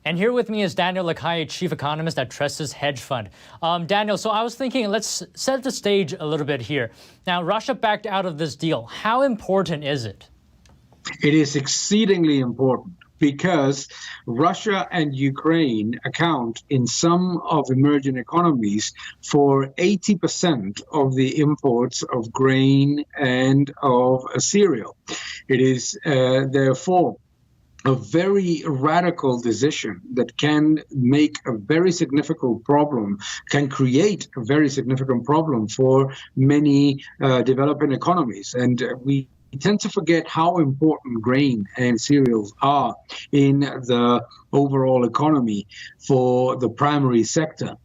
And here with me is Daniel Lacalle, Chief Economist at Trest's Hedge Fund. Daniel, so I was thinking, let's set the stage a little bit here. Now, Russia backed out of this deal. How important is it? It is exceedingly important because Russia and Ukraine account in some of emerging economies for 80% of the imports of grain and of cereal. It is therefore a very radical decision that can make a very significant problem, can create a very significant problem for many developing economies. And we tend to forget how important grain and cereals are in the overall economy for the primary sector.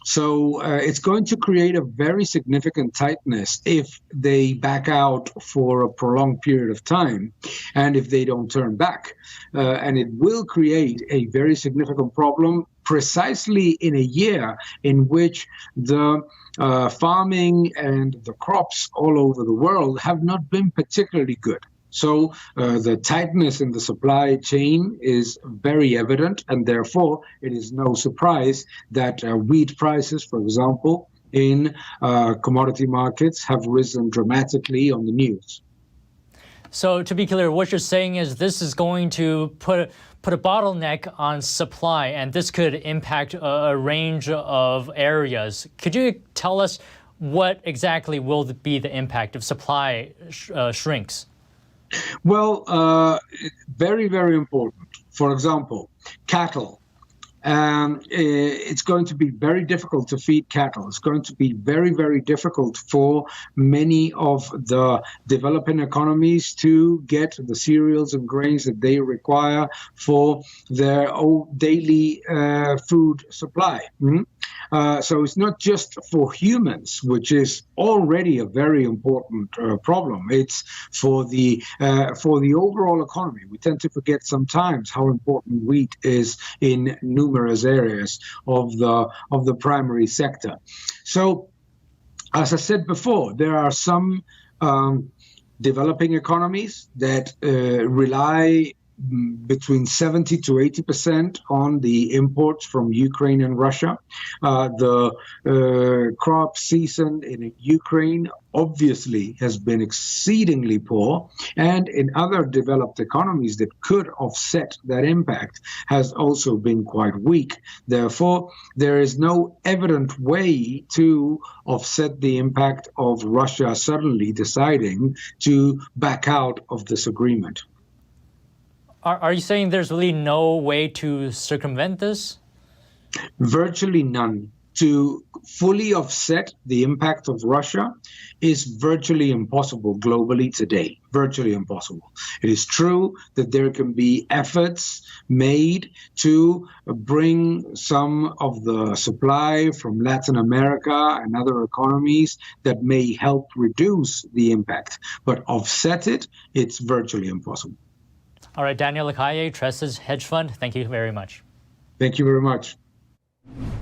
So it's going to create a very significant tightness if they back out for a prolonged period of time and if they don't turn back. And it will create a very significant problem precisely in a year in which the farming and the crops all over the world have not been particularly good. So the tightness in the supply chain is very evident, and therefore it is no surprise that wheat prices, for example, in commodity markets have risen dramatically on the news. So to be clear, what you're saying is this is going to put a bottleneck on supply, and this could impact a range of areas. Could you tell us what exactly will be the impact if supply shrinks? Well, very, very important. For example, cattle. It's going to be very difficult to feed cattle. It's going to be very, very difficult for many of the developing economies to get the cereals and grains that they require for their daily food supply. So it's not just for humans, which is already a very important problem. It's for the overall economy. We tend to forget sometimes how important wheat is in numerous areas of the primary sector. So, as I said before, there are some developing economies that rely between 70 to 80% on the imports from Ukraine and Russia. The crop season in Ukraine obviously has been exceedingly poor, and in other developed economies that could offset that impact has also been quite weak. Therefore, there is no evident way to offset the impact of Russia suddenly deciding to back out of this agreement. Are you saying there's really no way to circumvent this? Virtually none. To fully offset the impact of Russia is virtually impossible globally today. Virtually impossible. It is true that there can be efforts made to bring some of the supply from Latin America and other economies that may help reduce the impact. But offset it, it's virtually impossible. All right, Daniel Lacalle, Trest's Hedge Fund, thank you very much. Thank you very much.